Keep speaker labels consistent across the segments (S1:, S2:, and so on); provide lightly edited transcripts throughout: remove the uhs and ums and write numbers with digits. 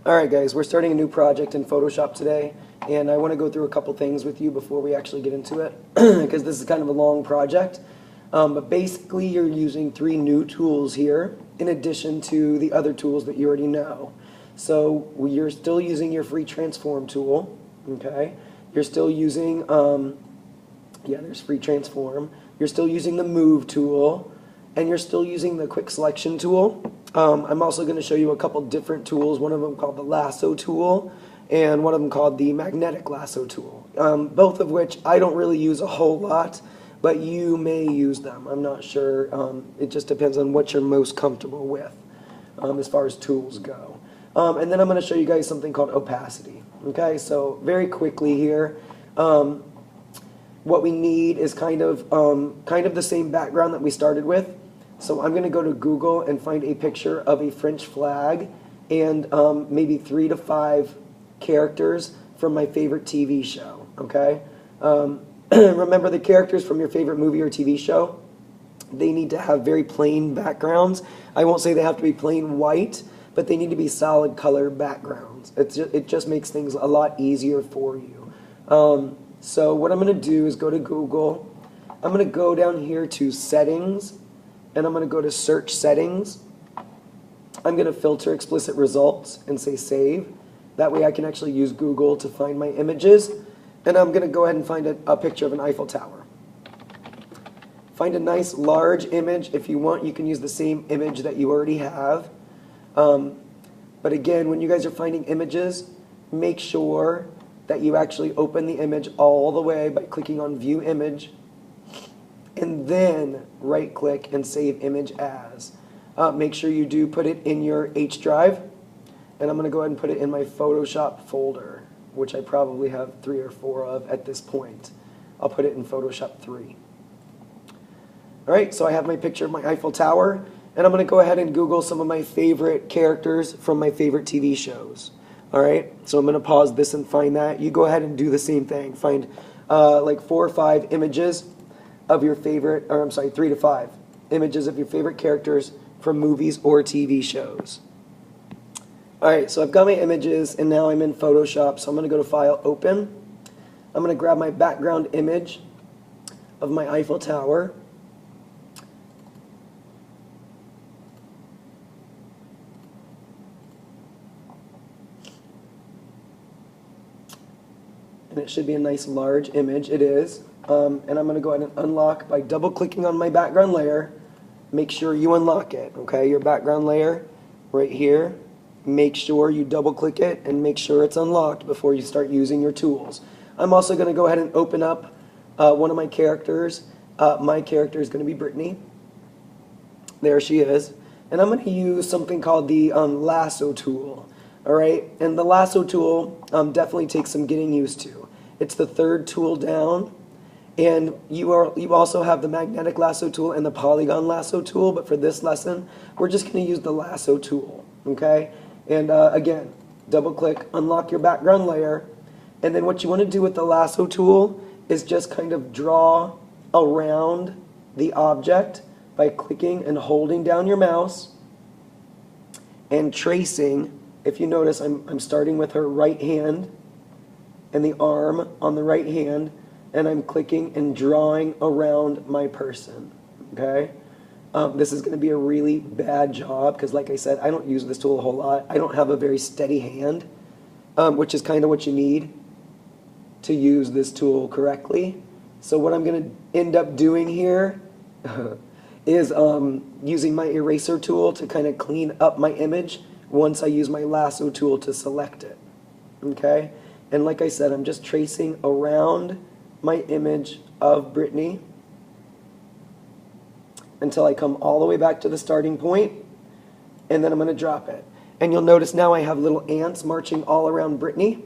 S1: Alright guys, we're starting a new project in Photoshop today, and I want to go through a couple things with you before we actually get into it, because this is kind of a long project. But basically you're using 3 new tools here, in addition to the other tools that you already know. So you're still using your free transform tool, okay? You're still using, there's free transform. You're still using the move tool, and you're still using the quick selection tool. I'm also going to show you a couple different tools, one of them called the lasso tool, and one of them called the magnetic lasso tool, both of which I don't really use a whole lot, but you may use them. I'm not sure. It just depends on what you're most comfortable with as far as tools go. And then I'm going to show you guys something called opacity. Okay, so very quickly here, what we need is kind of the same background that we started with. So I'm going to go to Google and find a picture of a French flag and maybe 3 to 5 characters from my favorite TV show, okay? Remember, the characters from your favorite movie or TV show, they need to have very plain backgrounds. I won't say they have to be plain white, but they need to be solid color backgrounds. It just makes things a lot easier for you. So what I'm going to do is go to Google. I'm going to go down here to Settings, and I'm going to go to Search Settings. I'm going to filter explicit results and say Save. That way I can actually use Google to find my images. And I'm going to go ahead and find a picture of an Eiffel Tower. Find a nice large image. If you want, you can use the same image that you already have. But again, when you guys are finding images, make sure that you actually open the image all the way by clicking on View Image, and then right click and save image as. Make sure you do put it in your H drive, and I'm going to go ahead and put it in my Photoshop folder, which I probably have 3 or 4 of at this point. I'll put it in Photoshop 3. Alright, so I have my picture of my Eiffel Tower, and I'm going to go ahead and Google some of my favorite characters from my favorite TV shows. Alright, so I'm going to pause this and find that. You go ahead and do the same thing. Find like 4 or 5 images of your favorite, or I'm sorry, 3 to 5 images of your favorite characters from movies or TV shows. Alright, so I've got my images, and now I'm in Photoshop, so I'm going to go to File, Open. I'm going to grab my background image of my Eiffel Tower. And it should be a nice large image. It is. And I'm going to go ahead and unlock by double-clicking on my background layer. Make sure you unlock it, okay? Your background layer right here. Make sure you double-click it and make sure it's unlocked before you start using your tools. I'm also going to go ahead and open up one of my characters. My character is going to be Brittany. There she is. And I'm going to use something called the lasso tool. Alright? And the lasso tool definitely takes some getting used to. It's the 3rd tool down. And you also have the magnetic lasso tool and the polygon lasso tool, but for this lesson, we're just going to use the lasso tool, okay? And again, double click, unlock your background layer, and then what you want to do with the lasso tool is just kind of draw around the object by clicking and holding down your mouse and tracing. If you notice, I'm starting with her right hand and the arm on the right hand, and I'm clicking and drawing around my person, okay? This is going to be a really bad job because, like I said, I don't use this tool a whole lot. I don't have a very steady hand, which is kind of what you need to use this tool correctly. So what I'm going to end up doing here is using my eraser tool to kind of clean up my image once I use my lasso tool to select it, okay? And like I said, I'm just tracing around my image of Brittany until I come all the way back to the starting point, and then I'm going to drop it. And you'll notice now I have little ants marching all around Brittany.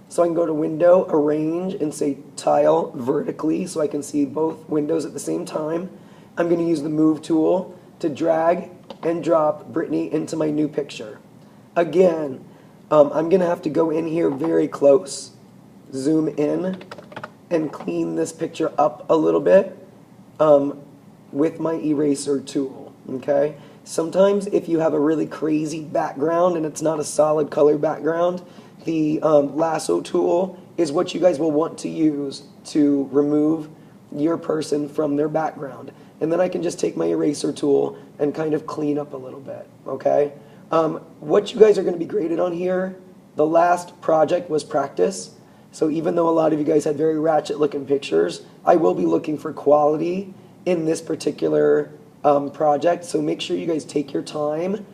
S1: So I can go to Window, Arrange, and say Tile vertically so I can see both windows at the same time. I'm going to use the Move tool to drag and drop Brittany into my new picture. Again, I'm going to have to go in here very close, zoom in, and clean this picture up a little bit with my eraser tool, okay? Sometimes if you have a really crazy background and it's not a solid color background, the lasso tool is what you guys will want to use to remove your person from their background. And then I can just take my eraser tool and kind of clean up a little bit, okay? What you guys are going to be graded on here, the last project was practice. So even though a lot of you guys had very ratchet looking pictures, I will be looking for quality in this particular project. So make sure you guys take your time.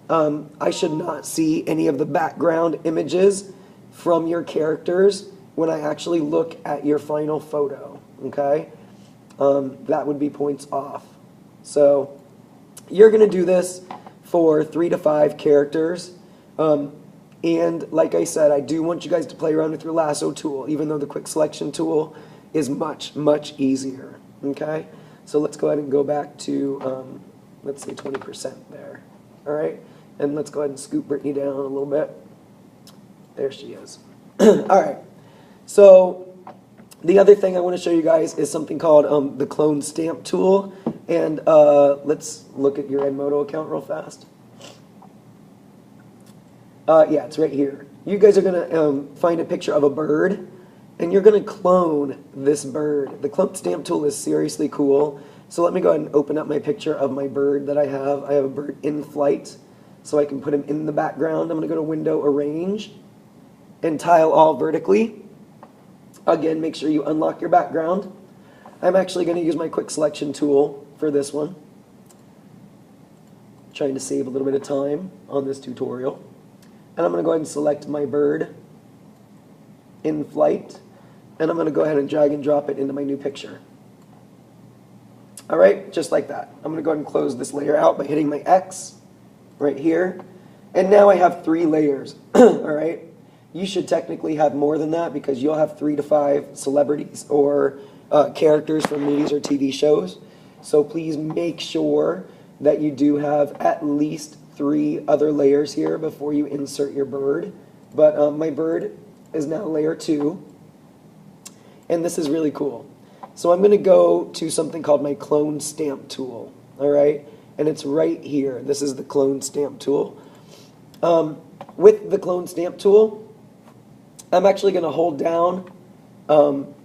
S1: I should not see any of the background images from your characters when I actually look at your final photo, okay? That would be points off. So you're going to do this for 3 to 5 characters. And like I said, I do want you guys to play around with your lasso tool, even though the quick selection tool is much, much easier, okay? So let's go ahead and go back to, let's say 20% there, all right? And let's go ahead and scoop Brittany down a little bit. There she is. All right, so the other thing I want to show you guys is something called the clone stamp tool. And let's look at your Edmodo account real fast. Yeah, it's right here. You guys are going to find a picture of a bird, and you're going to clone this bird. The clone stamp tool is seriously cool. So let me go ahead and open up my picture of my bird that I have. I have a bird in flight, so I can put him in the background. I'm going to go to Window, Arrange, and Tile All vertically. Again, make sure you unlock your background. I'm actually going to use my quick selection tool for this one. Trying to save a little bit of time on this tutorial. And I'm going to go ahead and select my bird in flight. And I'm going to go ahead and drag and drop it into my new picture. All right, just like that. I'm going to go ahead and close this layer out by hitting my X right here. And now I have 3 layers. All right. You should technically have more than that because you'll have 3 to 5 celebrities or characters from movies or TV shows. So please make sure that you do have at least 3 other layers here before you insert your bird. But my bird is now layer 2. And this is really cool. So I'm going to go to something called my clone stamp tool. All right. And it's right here. This is the clone stamp tool. With the clone stamp tool, I'm actually going to hold down, I'm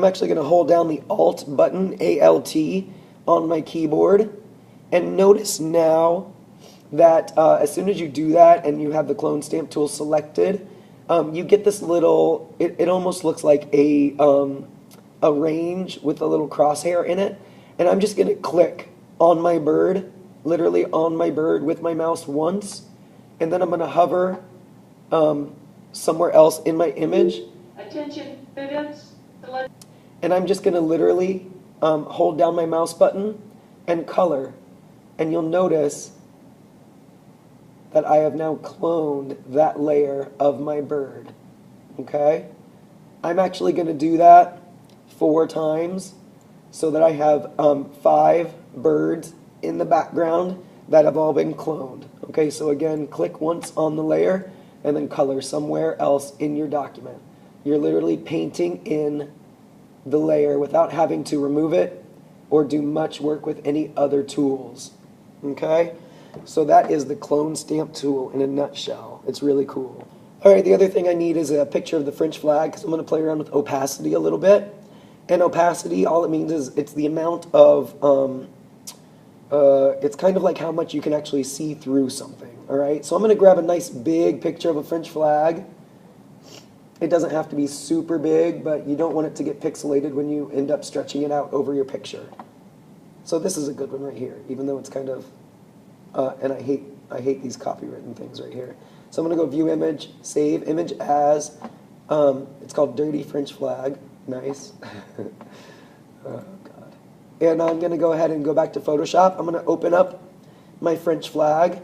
S1: actually going to hold down the Alt button, A-L-T, on my keyboard. And notice now that as soon as you do that and you have the clone stamp tool selected, you get this little, it almost looks like a range with a little crosshair in it. And I'm just going to click on my bird, literally on my bird with my mouse once. And then I'm going to hover somewhere else in my image.
S2: Attention, students.
S1: And I'm just going to literally hold down my mouse button and color. And you'll notice that I have now cloned that layer of my bird. Okay? I'm actually going to do that 4 times so that I have 5 birds in the background that have all been cloned. Okay, so again, click once on the layer and then color somewhere else in your document. You're literally painting in the layer without having to remove it or do much work with any other tools. Okay, so that is the clone stamp tool in a nutshell. It's really cool. All right, the other thing I need is a picture of the French flag because I'm going to play around with opacity a little bit. And opacity, all it means is it's the amount of it's kind of like how much you can actually see through something, all right? So I'm going to grab a nice big picture of a French flag. It doesn't have to be super big, but you don't want it to get pixelated when you end up stretching it out over your picture. So this is a good one right here, even though it's kind of, and I hate these copywritten things right here. So I'm going to go View Image, Save Image As. It's called Dirty French Flag. Nice. And I'm going to go ahead and go back to Photoshop. I'm going to open up my French flag.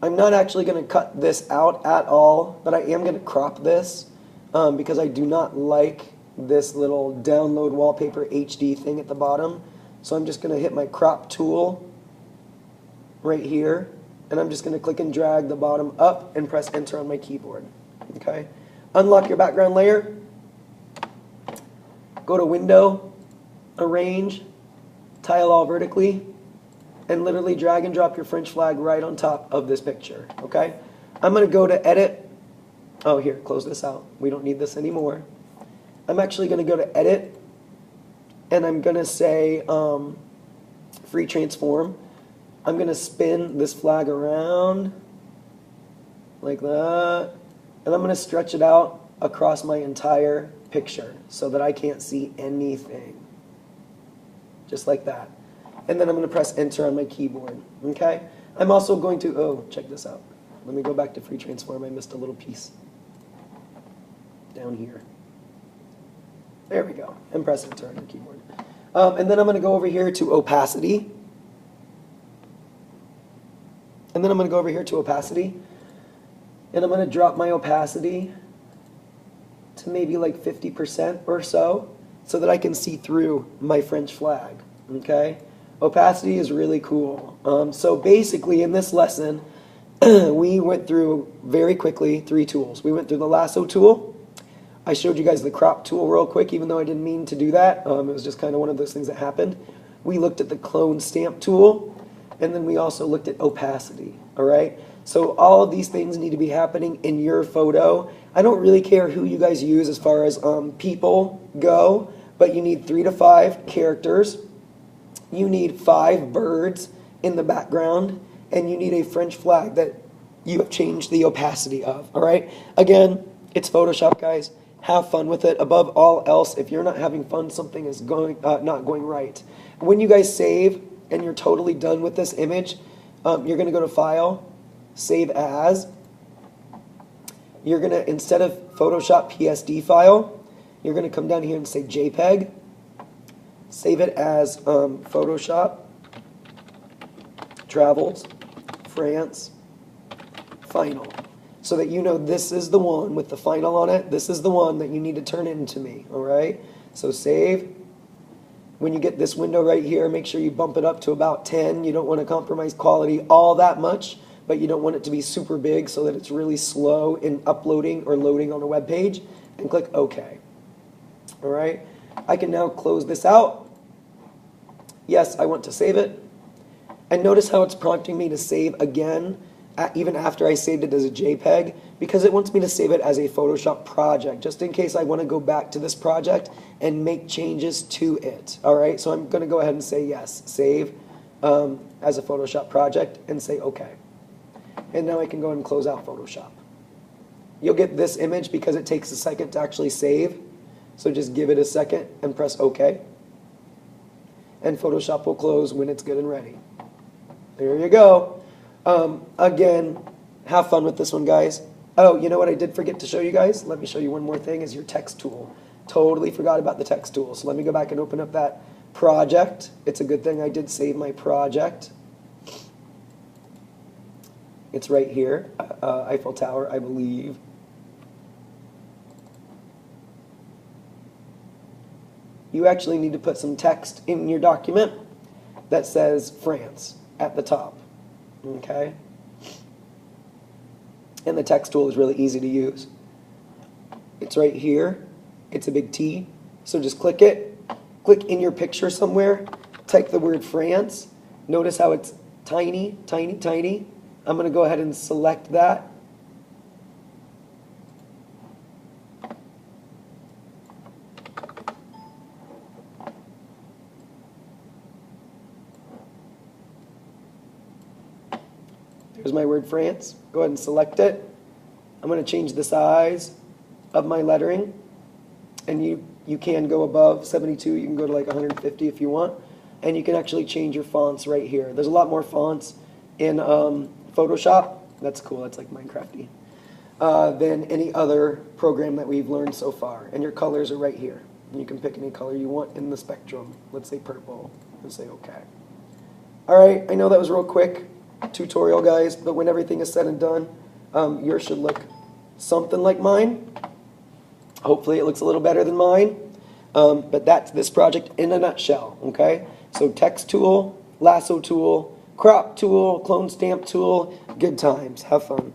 S1: I'm not actually going to cut this out at all, but I am going to crop this because I do not like this little download wallpaper HD thing at the bottom. So I'm just going to hit my crop tool right here, and I'm just going to click and drag the bottom up and press enter on my keyboard. Okay. Unlock your background layer. go to Window, Arrange, Tile All vertically, and literally drag and drop your French flag right on top of this picture, okay? I'm going to go to Edit. Oh, here, close this out. We don't need this anymore. I'm actually going to go to Edit, and I'm going to say Free Transform. I'm going to spin this flag around like that, and I'm going to stretch it out across my entire picture so that I can't see anything. Just like that. And then I'm going to press Enter on my keyboard, okay? I'm also going to, oh, check this out. Let me go back to Free Transform. I missed a little piece down here. There we go. And press Enter on your keyboard. And then I'm going to go over here to Opacity. And then I'm going to go over here to Opacity. And I'm going to drop my opacity to maybe like 50% or so that I can see through my French flag, okay? Opacity is really cool. So basically in this lesson, we went through very quickly 3 tools. We went through the lasso tool. I showed you guys the crop tool real quick, even though I didn't mean to do that. It was just kind of one of those things that happened. We looked at the clone stamp tool, and then we also looked at opacity, all right? So all of these things need to be happening in your photo. I don't really care who you guys use as far as people go, but you need 3 to 5 characters. You need 5 birds in the background, and you need a French flag that you have changed the opacity of, all right? Again, it's Photoshop, guys. Have fun with it. Above all else, if you're not having fun, something is not going right. When you guys save and you're totally done with this image, you're going to go to File, Save As. You're going to, instead of Photoshop PSD file, you're going to come down here and say JPEG. Save it as Photoshop, Travels, France, Final. So that you know this is the one with the final on it. This is the one that you need to turn into me, all right? So save. When you get this window right here, make sure you bump it up to about 10. You don't want to compromise quality all that much, but you don't want it to be super big so that it's really slow in uploading or loading on a web page. And click OK. All right? I can now close this out. Yes, I want to save it. And notice how it's prompting me to save again, even after I saved it as a JPEG, because it wants me to save it as a Photoshop project, just in case I want to go back to this project and make changes to it. All right, so I'm going to go ahead and say yes, save as a Photoshop project, and say OK. And now I can go ahead and close out Photoshop. You'll get this image because it takes a second to actually save, so just give it a second and press OK. And Photoshop will close when it's good and ready. There you go. Again, have fun with this one, guys. Oh, you know what I did forget to show you guys? Let me show you one more thing, is your text tool. Totally forgot about the text tool. So let me go back and open up that project. It's a good thing I did save my project. It's right here, Eiffel Tower, I believe. You actually need to put some text in your document that says France at the top. Okay? And the text tool is really easy to use. It's right here. It's a big T. So just click it. Click in your picture somewhere. Type the word France. Notice how it's tiny, tiny, tiny. I'm going to go ahead and select that. There's my word France. Go ahead and select it. I'm going to change the size of my lettering. And you can go above 72. You can go to like 150 if you want. And you can actually change your fonts right here. There's a lot more fonts in Photoshop. That's cool. That's like Minecrafty. Than any other program that we've learned so far. And your colors are right here. And you can pick any color you want in the spectrum. Let's say purple. Let's say OK. All right. I know that was real quick tutorial, guys, but when everything is said and done, yours should look something like mine. Hopefully it looks a little better than mine, but that's this project in a nutshell, okay? So text tool, lasso tool, crop tool, clone stamp tool, good times, have fun.